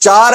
4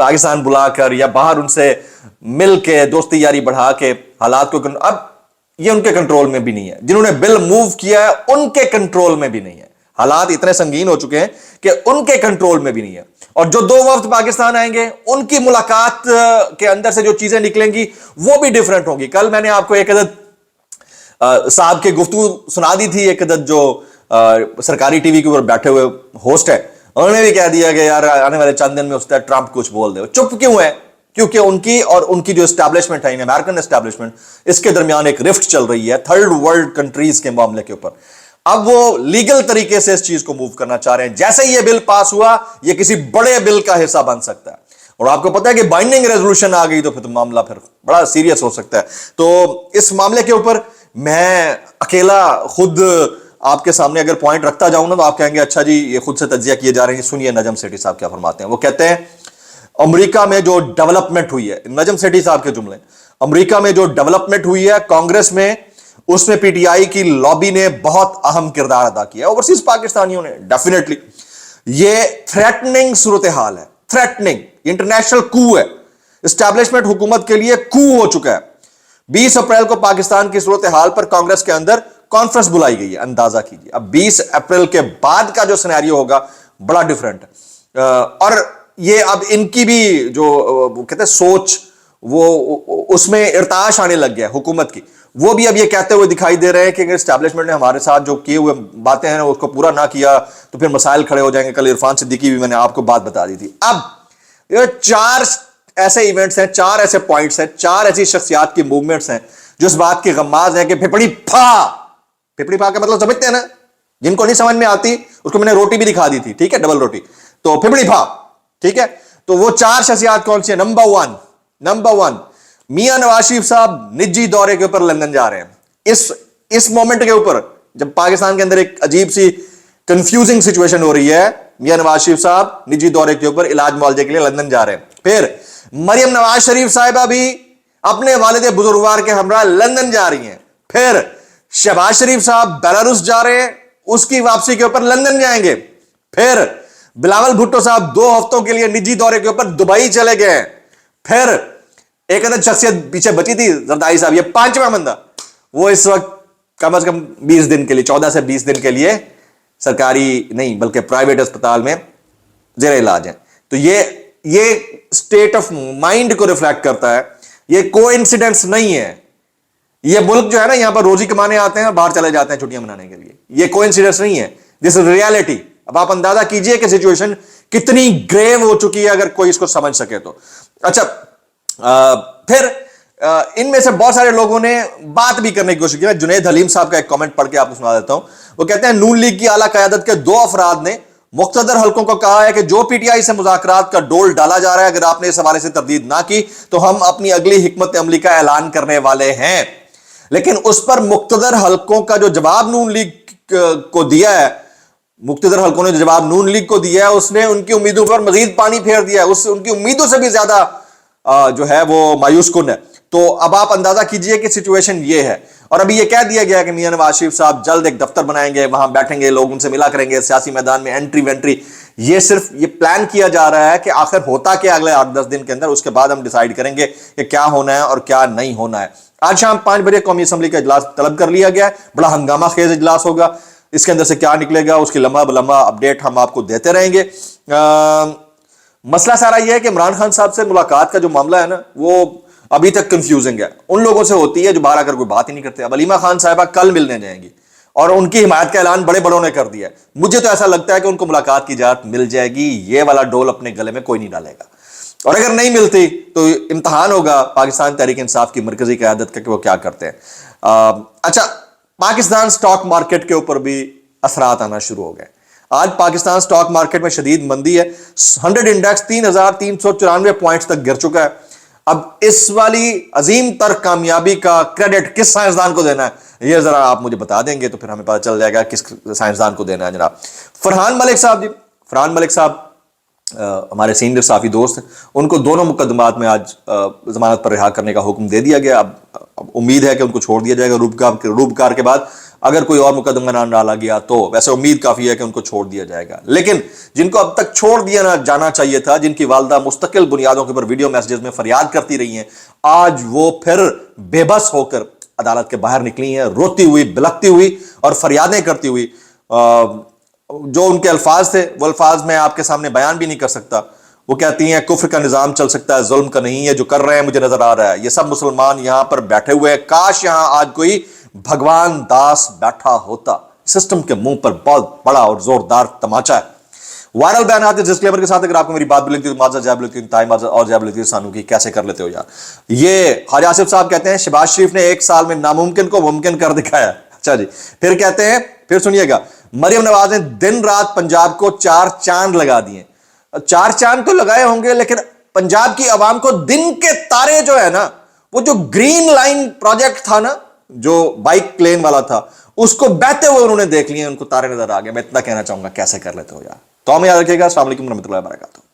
پاکستان بلا کر یا باہر ان سے مل کے دوستی یاری بڑھا کے حالات کو اب یہ ان کے کنٹرول میں بھی نہیں ہے. جنہوں نے بل موو کیا ہے ان کے کنٹرول میں بھی نہیں ہے. حالات اتنے سنگین ہو چکے ہیں کہ ان کے کنٹرول میں بھی نہیں ہے. اور جو 2 وفد پاکستان آئیں گے ان کی ملاقات کے اندر سے جو چیزیں نکلیں گی وہ بھی ڈیفرنٹ ہوں گی. کل میں نے آپ کو ایک عدد صاحب کی گفتگو سنا دی تھی. ایک عدد جو سرکاری ٹی وی کے اوپر بیٹھے ہوئے ہوسٹ ہے, انہوں نے بھی کہہ دیا کہ یار آنے والے چند دن میں اس طرح ٹرمپ کچھ بول دے. چپ کیوں ہے؟ کیونکہ ان کی اور ان کی جو اسٹیبلشمنٹ ہے, امریکن اسٹیبلشمنٹ, اس کے درمیان ایک رفٹ چل رہی ہے تھرڈ ورلڈ کنٹریز کے معاملے کے اوپر. اب وہ لیگل طریقے سے اس چیز کو موو کرنا چاہ رہے ہیں. جیسے یہ بل پاس ہوا یہ کسی بڑے بل کا حصہ بن سکتا ہے, اور آپ کو پتا ہے کہ بائنڈنگ ریزولوشن آ گئی تو پھر معاملہ پھر بڑا سیریس ہو سکتا ہے. تو اس معاملے کے اوپر میں اکیلا خود آپ کے سامنے اگر پوائنٹ رکھتا جاؤں نا تو آپ کہیں گے اچھا جی یہ خود سے تجزیہ کیے جا رہے ہیں. سنیے نجم سیٹھی صاحب کیا فرماتے ہیں. وہ کہتے ہیں امریکہ میں جو ڈیولپمنٹ ہوئی ہے, نجم سیٹھی صاحب کے جملے, امریکہ میں جو ڈیولپمنٹ ہوئی ہے کانگریس میں, اس میں پی ٹی آئی کی لابی نے بہت اہم کردار ادا کیا ہے, اوورسیز پاکستانیوں نے. ڈیفینیٹلی یہ تھریٹننگ صورتحال ہے, تھریٹننگ, انٹرنیشنل کو ہے, اسٹیبلشمنٹ حکومت کے لیے کو ہو چکا ہے. 20 اپریل کو پاکستان کی صورتحال پر کانگریس کے اندر کانفرنس بلائی گئی ہے. اندازہ کیجیے اب 20 اپریل کے بعد کا جو سینیریو ہوگا بڑا ڈیفرنٹ ہے. اور یہ اب ان کی بھی جو کہتے ہیں سوچ, وہ اس میں ارتعاش آنے لگ گیا حکومت کی. وہ بھی اب یہ کہتے ہوئے دکھائی دے رہے ہیں کہ اگر اسٹیبلشمنٹ نے ہمارے ساتھ جو کیے ہوئے باتیں ہیں اس کو پورا نہ کیا تو پھر مسائل کھڑے ہو جائیں گے. کل عرفان صدیقی بھی میں نے آپ کو بات بتا دی تھی. اب یہ 4 ایسے ایونٹس ہیں, 4 ایسے پوائنٹس ہیں, 4 ایسی شخصیات کی موومنٹس ہیں جو اس بات کی غماز ہیں کہ پھپڑی پھا. پھپڑی پھا کا مطلب سمجھتے ہیں نا, جن کو نہیں سمجھ میں آتی اس کو میں نے روٹی بھی دکھا دی تھی, ٹھیک ہے, ڈبل روٹی. تو پھپڑی پھا, ٹھیک ہے. تو وہ 4 شخصیات کون سی ہیں؟ نمبر 1 میاں نواز شریف صاحب نجی دورے کے اوپر لندن جا رہے ہیں. اس مومنٹ کے اوپر جب پاکستان کے اندر ایک عجیب سی کنفیوزنگ سچویشن ہو رہی ہے, میاں نواز شریف صاحب نجی دورے کے اوپر علاج معالجے کے لیے لندن جا رہے ہیں. پھر مریم نواز شریف صاحبہ بھی اپنے والد بزرگوار کے ہمراہ لندن جا رہی ہیں. پھر شہباز شریف صاحب بیلاروس جا رہے ہیں, اس کی واپسی کے اوپر لندن جائیں گے. پھر بلاول بھٹو صاحب 2 ہفتوں کے لیے نجی دورے کے اوپر دبئی چلے گئے ہیں. پھر ایک اندر شخصیت پیچھے بچی تھی, زرداری صاحب, یہ 5واں بندہ, وہ اس وقت کم از کم 20 دن کے لیے, 14 سے 20 دن کے لیے سرکاری نہیں بلکہ پرائیویٹ اسپتال میں زیر علاج ہیں. تو یہ سٹیٹ آف مائنڈ کو ریفلیکٹ کرتا ہے. یہ کوئی انسیڈنٹس نہیں ہے. یہ ملک جو ہے نا یہاں پر روزی کمانے آتے ہیں, باہر چلے جاتے ہیں چھٹیاں منانے کے لیے. یہ کوئی انسیڈنٹس نہیں ہے, دس از ریالٹی. اب آپ اندازہ کیجئے کہ سچویشن کتنی گریو ہو چکی ہے اگر کوئی اس کو سمجھ سکے تو. اچھا, پھر ان میں سے بہت سارے لوگوں نے بات بھی کرنے کی کوشش کی. جنید حلیم صاحب کا ایک کامنٹ پڑھ کے آپ کو سنا دیتا ہوں. وہ کہتے ہیں نون لیگ کی اعلیٰ قیادت کے 2 افراد نے مقتدر حلقوں کو کہا ہے کہ جو پی ٹی آئی سے مذاکرات کا ڈول ڈالا جا رہا ہے, اگر آپ نے اس حوالے سے تردید نہ کی تو ہم اپنی اگلی حکمت عملی کا اعلان کرنے والے ہیں. لیکن اس پر مقتدر حلقوں کا جو جواب نون لیگ کو دیا ہے, مقتدر حلقوں نے جو جواب نون لیگ کو دیا ہے, اس نے ان کی امیدوں پر مزید پانی پھیر دیا ہے. ان کی امیدوں سے بھی زیادہ جو ہے وہ مایوس کن ہے. تو اب آپ اندازہ کیجئے کہ سچویشن یہ ہے. اور ابھی یہ کہہ دیا گیا کہ میاں نواز شریف صاحب جلد ایک دفتر بنائیں گے, وہاں بیٹھیں گے, لوگ ان سے ملا کریں گے, سیاسی میدان میں انٹری وینٹری. یہ صرف یہ پلان کیا جا رہا ہے کہ آخر ہوتا کیا اگلے 8-10 دن کے اندر, اس کے بعد ہم ڈیسائیڈ کریں گے کہ کیا ہونا ہے اور کیا نہیں ہونا ہے. آج شام 5 بجے قومی اسمبلی کا اجلاس طلب کر لیا گیا ہے. بڑا ہنگامہ خیز اجلاس ہوگا. اس کے اندر سے کیا نکلے گا اس کی لمبا بلمبا اپڈیٹ ہم آپ کو دیتے رہیں گے. مسئلہ سارا یہ ہے کہ عمران خان صاحب سے ملاقات کا جو معاملہ ہے نا وہ ابھی تک کنفیوزنگ ہے. ان لوگوں سے ہوتی ہے جو باہر آ کر کوئی بات ہی نہیں کرتے. اب علیمہ خان صاحبہ کل ملنے جائیں گی اور ان کی حمایت کا اعلان بڑے بڑوں نے کر دیا ہے. مجھے تو ایسا لگتا ہے کہ ان کو ملاقات کی اجازت مل جائے گی. یہ والا ڈول اپنے گلے میں کوئی نہیں ڈالے گا, اور اگر نہیں ملتی تو امتحان ہوگا پاکستان تحریک انصاف کی مرکزی قیادت کا کہ وہ کیا کرتے ہیں. اچھا, پاکستان سٹاک مارکیٹ کے اوپر بھی اثرات آنا شروع ہو گئے. آج پاکستان سٹاک مارکیٹ میں شدید مندی ہے. 100 انڈیکس 3394 پوائنٹس تک گر چکا ہے. اب اس والی عظیم تر کامیابی کا کریڈٹ کس سائنسدان کو دینا ہے یہ ذرا آپ مجھے بتا دیں گے تو پھر ہمیں پتہ چل جائے گا کس سائنسدان کو دینا ہے. جناب فرحان ملک صاحب, جی فرحان ملک صاحب ہمارے سینئر صحافی دوست ہیں, ان کو دونوں مقدمات میں آج ضمانت پر رہا کرنے کا حکم دے دیا گیا. اب امید ہے کہ ان کو چھوڑ دیا جائے گا روبکار کے بعد. اگر کوئی اور مقدمہ نہ ڈالا گیا تو ویسے امید کافی ہے کہ ان کو چھوڑ دیا جائے گا، لیکن جن کو اب تک چھوڑ دیا نہ جانا چاہیے تھا، جن کی والدہ مستقل بنیادوں کے اوپر ویڈیو میسجز میں فریاد کرتی رہی ہیں، آج وہ پھر بے بس ہو کر عدالت کے باہر نکلی ہیں، روتی ہوئی، بلکتی ہوئی اور فریادیں کرتی ہوئی۔ جو ان کے الفاظ تھے وہ الفاظ میں آپ کے سامنے بیان بھی نہیں کر سکتا۔ وہ کہتی ہیں کفر کا نظام چل سکتا ہے، ظلم کا نہیں ہے، جو کر رہے ہیں مجھے نظر آ رہا ہے، یہ سب مسلمان یہاں پر بیٹھے ہوئے ہیں، کاش یہاں آج کوئی بھگوان داس بیٹھا ہوتا۔ سسٹم کے منہ پر بہت بڑا اور زوردار تماچا ہے۔ وائرل بیانات کے ڈسکلیمر کے ساتھ اگر آپ کو میری بات بھی لگتی ہے تو معذرت جائب لگتی ہے، انتہائی معذرت اور جائب لگتی ہے سانو کی، کیسے کر لیتے ہو یار۔ یہ خواجہ آصف صاحب کہتے ہیں شہباز شریف نے 1 سال میں ناممکن کو ممکن کر دکھایا۔ اچھا جی، پھر کہتے ہیں، پھر سنیے گا، مریم نواز نے دن رات پنجاب کو 4 چاند لگا دیے۔ 4 چاند تو لگائے ہوں گے، لیکن پنجاب کی عوام کو دن کے تارے جو ہے نا، وہ جو گرین لائن پروجیکٹ تھا نا، جو بائک لین والا تھا، اس کو بہتے ہوئے انہوں نے دیکھ لیے، ان کو تارے نظر آ گئے۔ میں اتنا کہنا چاہوں گا، کیسے کر لیتے ہو یار۔ تو ہمیں یاد رکھیے گا۔ السلام علیکم ورحمۃ اللہ وبرکاتہ۔